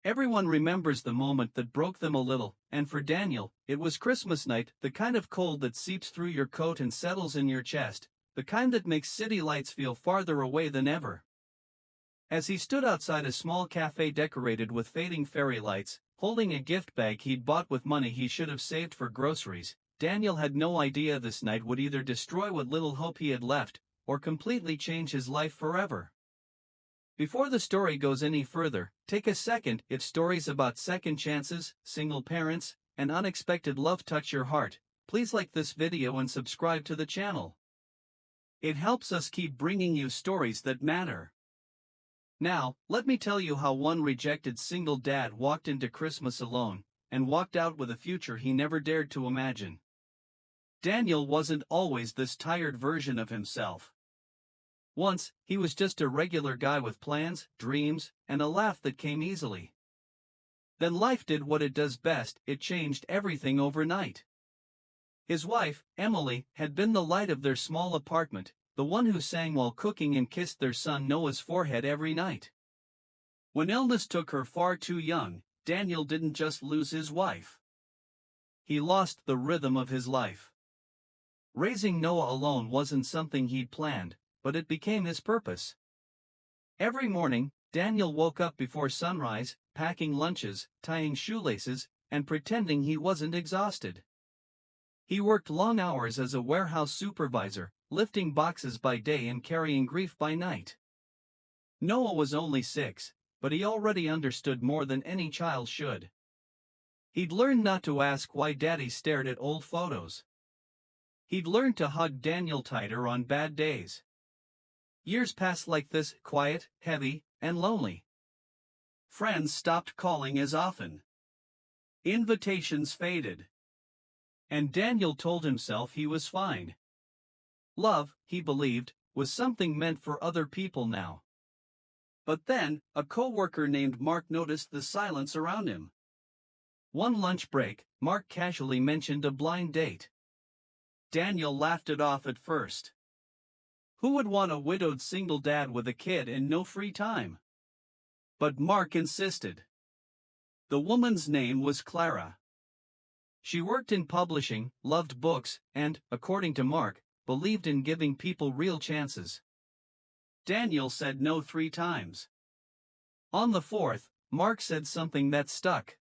Everyone remembers the moment that broke them a little, and for Daniel, it was Christmas night, the kind of cold that seeps through your coat and settles in your chest, the kind that makes city lights feel farther away than ever. As he stood outside a small cafe decorated with fading fairy lights, holding a gift bag he'd bought with money he should have saved for groceries, Daniel had no idea this night would either destroy what little hope he had left, or completely change his life forever. Before the story goes any further, take a second. If stories about second chances, single parents, and unexpected love touch your heart, please like this video and subscribe to the channel. It helps us keep bringing you stories that matter. Now, let me tell you how one rejected single dad walked into Christmas alone, and walked out with a future he never dared to imagine. Daniel wasn't always this tired version of himself. Once, he was just a regular guy with plans, dreams, and a laugh that came easily. Then life did what it does best, it changed everything overnight. His wife, Emily, had been the light of their small apartment, the one who sang while cooking and kissed their son Noah's forehead every night. When illness took her far too young, Daniel didn't just lose his wife. He lost the rhythm of his life. Raising Noah alone wasn't something he'd planned, but it became his purpose. Every morning, Daniel woke up before sunrise, packing lunches, tying shoelaces, and pretending he wasn't exhausted. He worked long hours as a warehouse supervisor, lifting boxes by day and carrying grief by night. Noah was only 6, but he already understood more than any child should. He'd learned not to ask why Daddy stared at old photos. He'd learned to hug Daniel tighter on bad days. Years passed like this, quiet, heavy, and lonely. Friends stopped calling as often. Invitations faded. And Daniel told himself he was fine. Love, he believed, was something meant for other people now. But then, a co-worker named Mark noticed the silence around him. One lunch break, Mark casually mentioned a blind date. Daniel laughed it off at first. Who would want a widowed single dad with a kid and no free time? But Mark insisted. The woman's name was Clara. She worked in publishing, loved books, and, according to Mark, believed in giving people real chances. Daniel said no 3 times. On the 4th, Mark said something that stuck.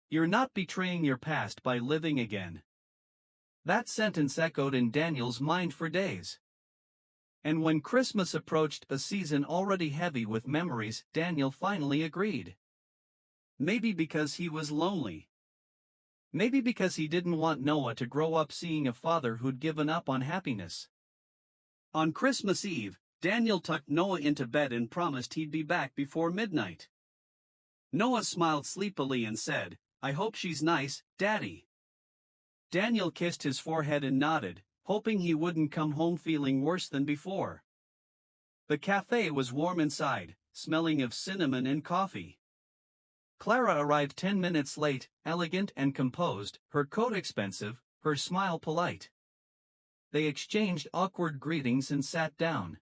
"You're not betraying your past by living again." That sentence echoed in Daniel's mind for days. And when Christmas approached, a season already heavy with memories, Daniel finally agreed. Maybe because he was lonely. Maybe because he didn't want Noah to grow up seeing a father who'd given up on happiness. On Christmas Eve, Daniel tucked Noah into bed and promised he'd be back before midnight. Noah smiled sleepily and said, "I hope she's nice, Daddy." Daniel kissed his forehead and nodded, hoping he wouldn't come home feeling worse than before. The cafe was warm inside, smelling of cinnamon and coffee. Clara arrived 10 minutes late, elegant and composed, her coat expensive, her smile polite. They exchanged awkward greetings and sat down.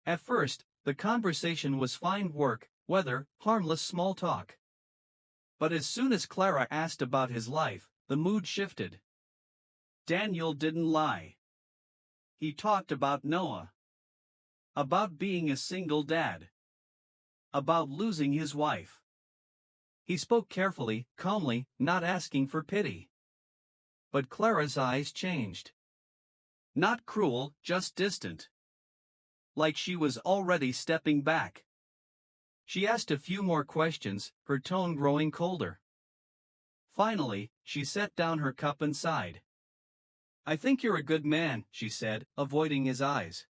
At first, the conversation was fine: work, weather, harmless small talk. But as soon as Clara asked about his life, the mood shifted. Daniel didn't lie. He talked about Noah. About being a single dad. About losing his wife. He spoke carefully, calmly, not asking for pity. But Clara's eyes changed. Not cruel, just distant. Like she was already stepping back. She asked a few more questions, her tone growing colder. Finally, she set down her cup and sighed. "I think you're a good man," she said, avoiding his eyes.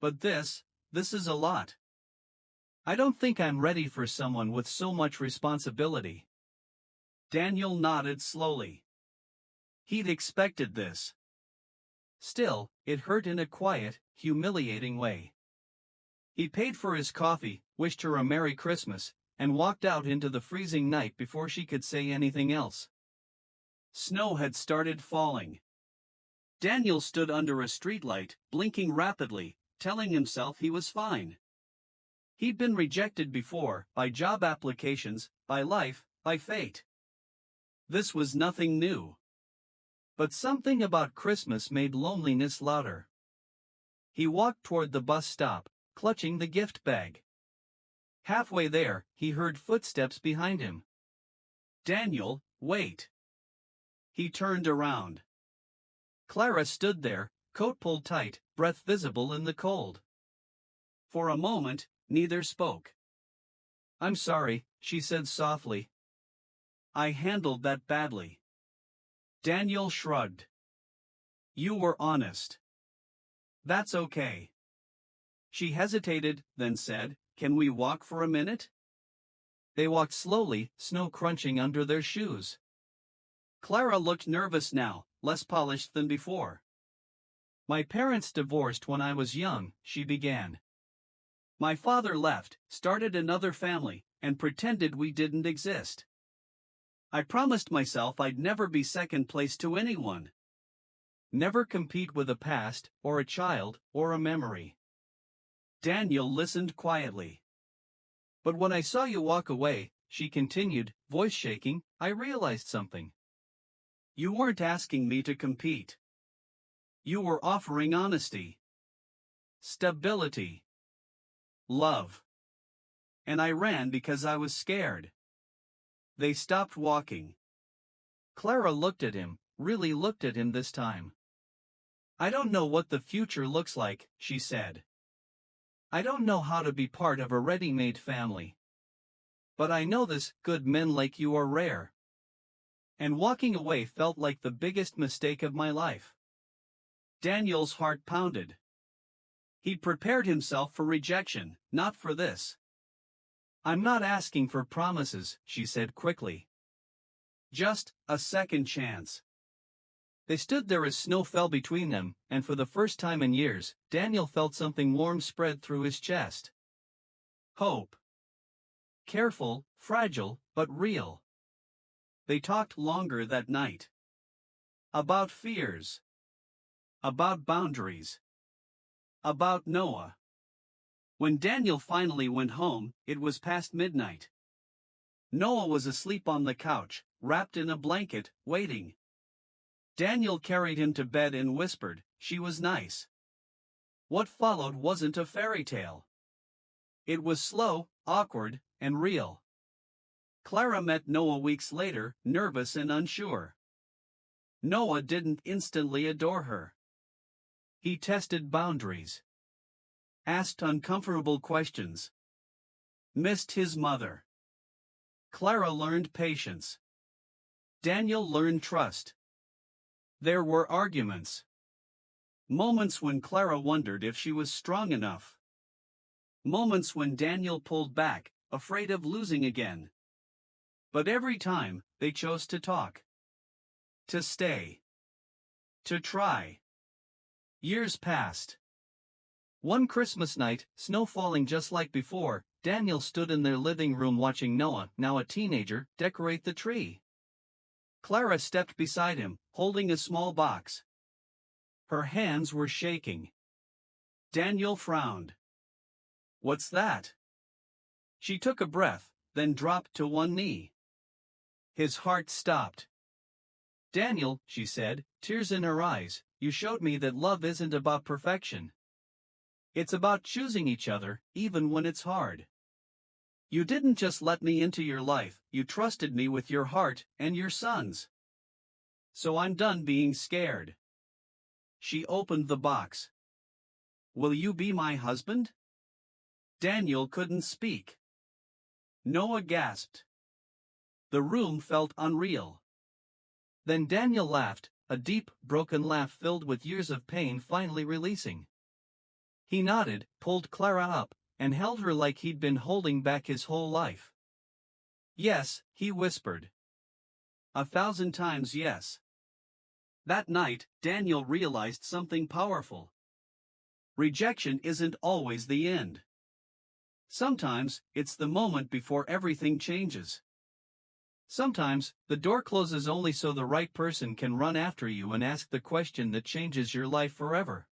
"But this is a lot. I don't think I'm ready for someone with so much responsibility." Daniel nodded slowly. He'd expected this. Still, it hurt in a quiet, humiliating way. He paid for his coffee, wished her a Merry Christmas, and walked out into the freezing night before she could say anything else. Snow had started falling. Daniel stood under a streetlight, blinking rapidly, telling himself he was fine. He'd been rejected before, by job applications, by life, by fate. This was nothing new. But something about Christmas made loneliness louder. He walked toward the bus stop, clutching the gift bag. Halfway there, he heard footsteps behind him. "Daniel, wait." He turned around. Clara stood there, coat pulled tight, breath visible in the cold. For a moment, neither spoke. "I'm sorry," she said softly. "I handled that badly." Daniel shrugged. "You were honest. That's okay." She hesitated, then said, "Can we walk for a minute?" They walked slowly, snow crunching under their shoes. Clara looked nervous now, less polished than before. "My parents divorced when I was young," she began. "My father left, started another family, and pretended we didn't exist. I promised myself I'd never be second place to anyone. Never compete with a past, or a child, or a memory." Daniel listened quietly. "But when I saw you walk away," she continued, voice shaking, "I realized something. You weren't asking me to compete. You were offering honesty, stability, love. And I ran because I was scared." They stopped walking. Clara looked at him, really looked at him this time. "I don't know what the future looks like," she said. "I don't know how to be part of a ready-made family. But I know this: good men like you are rare. And walking away felt like the biggest mistake of my life." Daniel's heart pounded. He'd prepared himself for rejection, not for this. "I'm not asking for promises," she said quickly. "Just a second chance." They stood there as snow fell between them, and for the first time in years, Daniel felt something warm spread through his chest. Hope. Careful, fragile, but real. They talked longer that night. About fears. About boundaries. About Noah. When Daniel finally went home, it was past midnight. Noah was asleep on the couch, wrapped in a blanket, waiting. Daniel carried him to bed and whispered, "She was nice." What followed wasn't a fairy tale. It was slow, awkward, and real. Clara met Noah weeks later, nervous and unsure. Noah didn't instantly adore her. He tested boundaries. Asked uncomfortable questions. Missed his mother. Clara learned patience. Daniel learned trust. There were arguments. Moments when Clara wondered if she was strong enough. Moments when Daniel pulled back, afraid of losing again. But every time, they chose to talk. To stay. To try. Years passed. One Christmas night, snow falling just like before, Daniel stood in their living room watching Noah, now a teenager, decorate the tree. Clara stepped beside him, holding a small box. Her hands were shaking. Daniel frowned. "What's that?" She took a breath, then dropped to one knee. His heart stopped. "Daniel," she said, tears in her eyes, "you showed me that love isn't about perfection. It's about choosing each other, even when it's hard. You didn't just let me into your life, you trusted me with your heart and your sons. So I'm done being scared." She opened the box. "Will you be my husband?" Daniel couldn't speak. Noah gasped. The room felt unreal. Then Daniel laughed, a deep, broken laugh filled with years of pain finally releasing. He nodded, pulled Clara up, and held her like he'd been holding back his whole life. "Yes," he whispered. 1,000 times yes. That night, Daniel realized something powerful. Rejection isn't always the end. Sometimes, it's the moment before everything changes. Sometimes, the door closes only so the right person can run after you and ask the question that changes your life forever.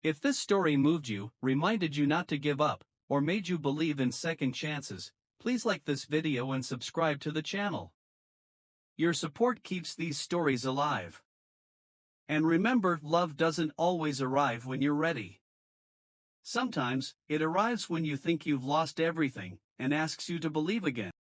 If this story moved you, reminded you not to give up, or made you believe in second chances, please like this video and subscribe to the channel. Your support keeps these stories alive. And remember, love doesn't always arrive when you're ready. Sometimes, it arrives when you think you've lost everything, and asks you to believe again.